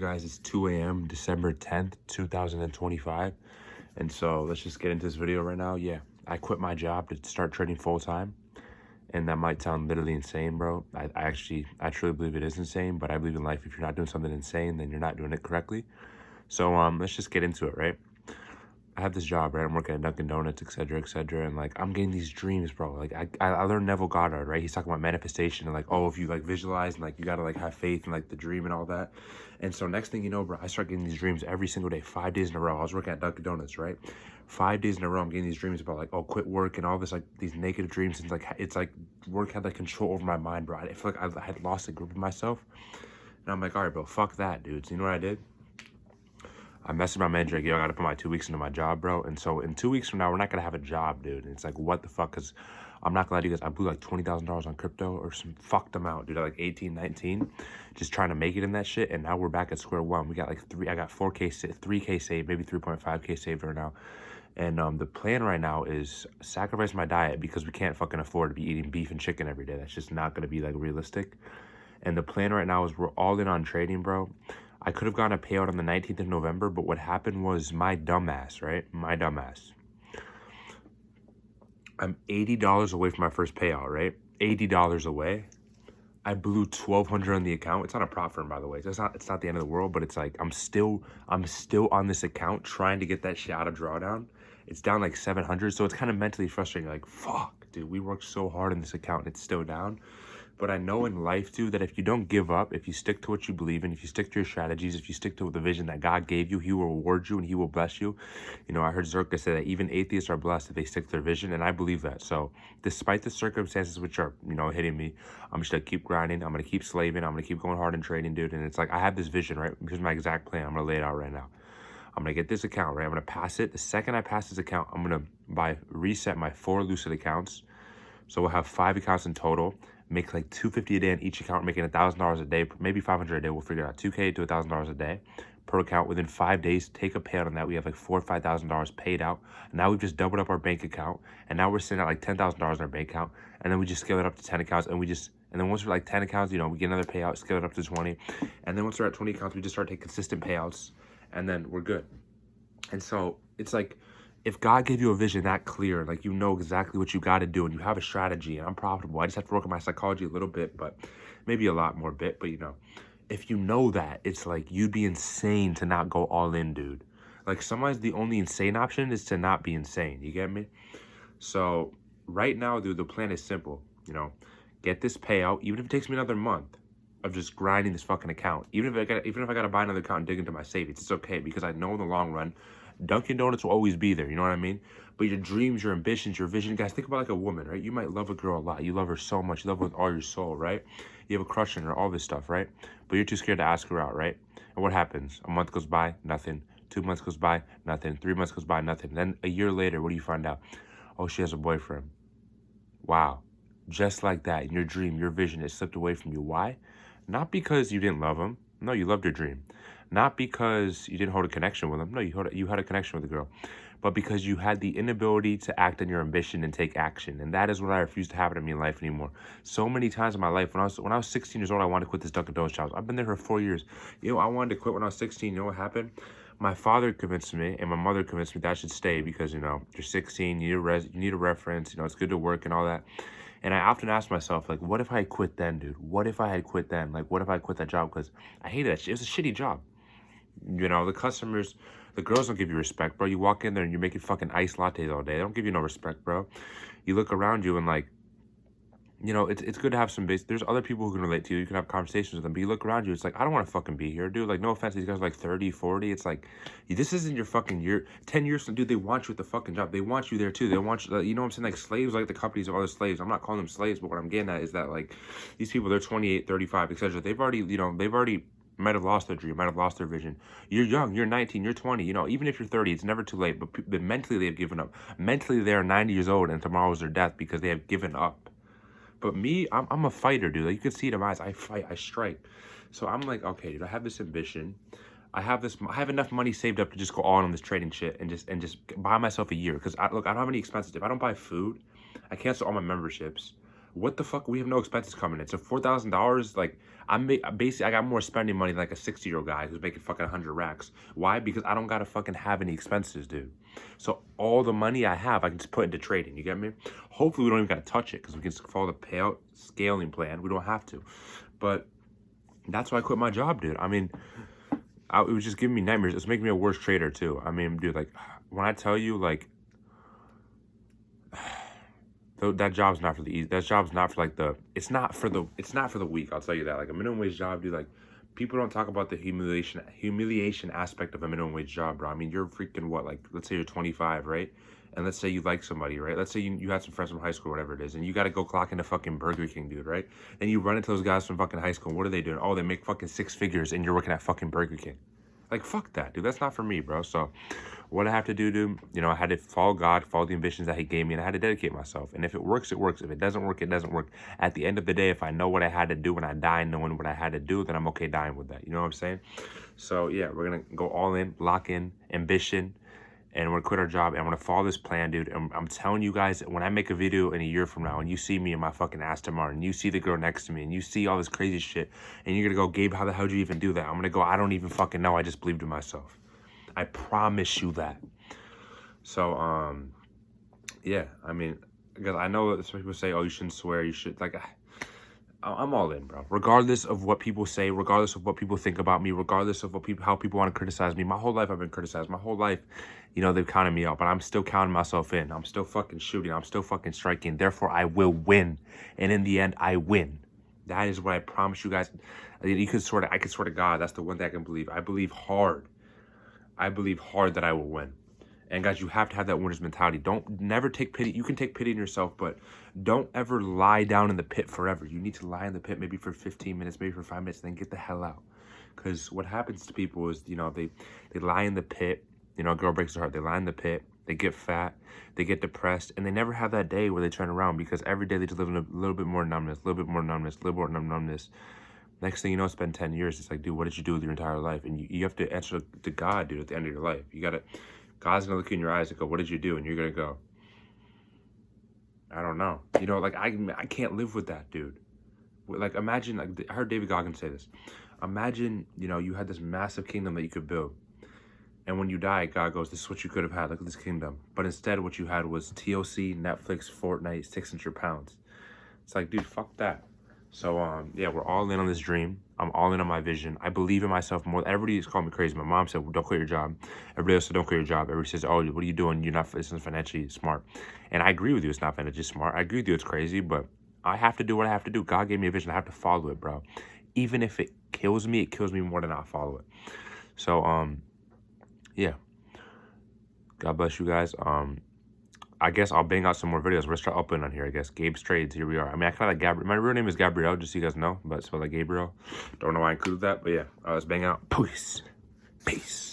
guys, it's 2 a.m. December 10th, 2025. And so let's just get into this video right now. Yeah, I quit my job to start trading full time. And that might sound literally insane, bro. I truly believe it is insane, but I believe in life. If you're not doing something insane, then you're not doing it correctly. So let's just get into it, right? I have this job, right? I'm working at Dunkin' Donuts, etc., and like I'm getting these dreams, bro. Like I learned Neville Goddard, right? He's talking about manifestation and like, oh, if you like visualize and like you gotta like have faith and like the dream and all that. And so next thing you know, bro, I start getting these dreams every single day, 5 days in a row. I was working at Dunkin' Donuts, right? 5 days in a row, I'm getting these dreams about like, oh, quit work and all this, like these negative dreams. And it's like work had like control over my mind, bro. I feel like I had lost a grip of myself. And I'm like, all right, bro, fuck that, dude. So you know what I did? I messaged my manager, like, yo, I gotta put my 2 weeks into my job, bro. And so in 2 weeks from now, we're not gonna have a job, dude. And it's like, what the fuck? Because I'm not gonna lie to you guys, I blew like $20,000 on crypto or some fucked amount, dude, at like 18, 19, just trying to make it in that shit. And now we're back at square one. We got like I got 3K saved, maybe 3.5K saved right now. And the plan right now is sacrifice my diet because we can't fucking afford to be eating beef and chicken every day. That's just not gonna be like realistic. And the plan right now is we're all in on trading, bro. I could have gotten a payout on the 19th of November, but what happened was my dumbass, right? My dumbass. I'm $80 away from my first payout, right? $80 away. I blew $1,200 on the account. It's not a prop firm, by the way. It's not the end of the world, but it's like I'm still on this account trying to get that shit out of drawdown. It's down like 700, so it's kind of mentally frustrating. Like, fuck, dude, we worked so hard on this account and it's still down. But I know in life, too, that if you don't give up, if you stick to what you believe in, if you stick to your strategies, if you stick to the vision that God gave you, he will reward you and he will bless you. You know, I heard Zerka say that even atheists are blessed if they stick to their vision, and I believe that. So despite the circumstances which are, you know, hitting me, I'm just going to keep grinding. I'm going to keep slaving. I'm going to keep going hard in trading, dude. And it's like I have this vision, right? Here's my exact plan. I'm going to lay it out right now. I'm going to get this account, right? I'm going to pass it. The second I pass this account, I'm going to reset my 4 Lucid accounts. So we'll have 5 accounts in total. Make like $250 a day on each account, making $1,000 a day, maybe $500 a day. We'll figure it out. $2K to $1,000 a day per account. Within 5 days, take a payout on that. We have like $4,000 or $5,000 paid out. Now we've just doubled up our bank account, and now we're sitting at like $10,000 in our bank account. And then we just scale it up to 10 accounts, and then once we're like 10 accounts, you know, we get another payout, scale it up to 20, and then once we're at 20 accounts, we just start taking consistent payouts, and then we're good. And so it's like, if God gave you a vision that clear, like you know exactly what you got to do and you have a strategy, and I'm profitable, I just have to work on my psychology a little bit, but maybe a lot more bit, but you know, if you know that, it's like you'd be insane to not go all in, dude. Like sometimes the only insane option is to not be insane. You get me? So right now, dude, the plan is simple. You know, get this payout, even if it takes me another month of just grinding this fucking account. Even if I gotta buy another account and dig into my savings, it's okay because I know in the long run, Dunkin' Donuts will always be there, you know what I mean? But your dreams, your ambitions, your vision, guys, think about like a woman, right? You might love a girl a lot. You love her so much. You love her with all your soul, right? You have a crush on her, all this stuff, right? But you're too scared to ask her out, right? And what happens? A month goes by, nothing. 2 months goes by, nothing. 3 months goes by, nothing. Then a year later, what do you find out? Oh, she has a boyfriend. Wow. Just like that, in your dream, your vision, it slipped away from you. Why? Not because you didn't love him. No, you loved your dream. Not because you didn't hold a connection with him. No, you had a connection with the girl. But because you had the inability to act on your ambition and take action. And that is what I refuse to happen in my life anymore. So many times in my life, when I was 16 years old, I wanted to quit this Dunkin' Donuts job. I've been there for 4 years. You know, I wanted to quit when I was 16. You know what happened? My father convinced me and my mother convinced me that I should stay because, you know, you're 16, you need a reference, you know, it's good to work and all that. And I often ask myself, like, what if I had quit then, dude? What if I had quit then? Like, what if I quit that job? Because I hated that shit. It was a shitty job. You know, the customers, the girls don't give you respect, bro. You walk in there and you're making fucking iced lattes all day. They don't give you no respect, bro. You look around you and, like, you know, it's good to have some base. There's other people who can relate to you. You can have conversations with them. But you look around you, it's like, I don't want to fucking be here, dude. Like, no offense, these guys are like 30, 40. It's like, this isn't your fucking year. 10 years, dude, they want you at the fucking job. They want you there, too. They want you, you know what I'm saying? Like, slaves, like the companies of other slaves. I'm not calling them slaves, but what I'm getting at is that, like, these people, they're 28, 35, etc. They've already might have lost their dream, might have lost their vision. You're young, you're 19, you're 20, you know, even if you're 30, it's never too late, but mentally they've given up. Mentally they're 90 years old and tomorrow is their death because they have given up. But me, I'm a fighter, dude. Like, you can see it in my eyes. I fight, I strike. So I'm like, okay, dude, I have this ambition. I have enough money saved up to just go all on this trading shit and just buy myself a year. Because I don't have any expenses. If I don't buy food, I cancel all my memberships. What the fuck? We have no expenses coming in. So $4,000, like basically I got more spending money than like a 60-year-old guy who's making fucking 100 racks. Why? Because I don't gotta fucking have any expenses, dude. So all the money I have, I can just put into trading. You get me? Hopefully we don't even gotta touch it because we can follow the payout scaling plan. We don't have to. But that's why I quit my job, dude. I mean, it was just giving me nightmares. It's making me a worse trader too. I mean, dude, like when I tell you, like, that job's not for the easy. That job's not for like the. It's not for the weak. I'll tell you that. Like a minimum wage job, dude. Like people don't talk about the humiliation aspect of a minimum wage job, bro. I mean, you're freaking what? Like let's say you're 25, right? And let's say you like somebody, right? Let's say you had some friends from high school, whatever it is, and you got to go clock into fucking Burger King, dude, right? And you run into those guys from fucking high school. What are they doing? Oh, they make fucking 6 figures, and you're working at fucking Burger King. Like, fuck that, dude. That's not for me, bro. So what I have to do, dude, you know, I had to follow God, follow the ambitions that he gave me, and I had to dedicate myself. And if it works, it works. If it doesn't work, it doesn't work. At the end of the day, if I know what I had to do when I die, knowing what I had to do, then I'm okay dying with that. You know what I'm saying? So, yeah, we're going to go all in, lock in, ambition, and we're going to quit our job, and I'm going to follow this plan, dude. And I'm telling you guys, when I make a video in a year from now, and you see me in my fucking Aston Martin, you see the girl next to me, and you see all this crazy shit, and you're going to go, Gabe, how the hell did you even do that? I'm going to go, I don't even fucking know. I just believed in myself. I promise you that. So, yeah, I mean, because I know that some people say, oh, you shouldn't swear, you should, like, I'm all in, bro. Regardless of what people say, regardless of what people think about me, regardless of what how people want to criticize me. My whole life I've been criticized. My whole life, you know, they've counted me out, but I'm still counting myself in. I'm still fucking shooting. I'm still fucking striking. Therefore, I will win. And in the end, I win. That is what I promise you guys. I could swear to God, that's the one thing I can believe. I believe hard. I believe hard that I will win. And guys, you have to have that winner's mentality. Never take pity. You can take pity in yourself, but don't ever lie down in the pit forever. You need to lie in the pit maybe for 15 minutes, maybe for 5 minutes, and then get the hell out. Because what happens to people is, you know, they lie in the pit. You know, a girl breaks her heart. They lie in the pit. They get fat. They get depressed. And they never have that day where they turn around because every day they just live in a little bit more numbness, a little bit more numbness, a little more numbness. Next thing you know, it's been 10 years. It's like, dude, what did you do with your entire life? And you have to answer to God, dude, at the end of your life. You got to... God's gonna look you in your eyes and go, what did you do? And you're gonna go, I don't know. You know, like, I can't live with that, dude. Like, imagine, like, I heard David Goggins say this. Imagine, you know, you had this massive kingdom that you could build. And when you die, God goes, this is what you could have had. Look at this kingdom. But instead, what you had was TLC, Netflix, Fortnite, 600 pounds. It's like, dude, fuck that. So, yeah, we're all in on this dream. I'm all in on my vision. I believe in myself more. Everybody's calling me crazy. My mom said, well, don't quit your job. Everybody else said, don't quit your job. Everybody says, oh, what are you doing? You're not, this isn't financially smart. And I agree with you. It's not financially smart. I agree with you. It's crazy, but I have to do what I have to do. God gave me a vision. I have to follow it, bro. Even if it kills me more than not follow it. So, yeah. God bless you guys. I guess I'll bang out some more videos. We're start uploading on here, I guess. Gabe's Trades, here we are. I mean, I kind of like Gabriel. My real name is Gabriel, just so you guys know, but it's spelled like Gabriel. Don't know why I included that, but yeah. Let's bang out. Peace. Peace.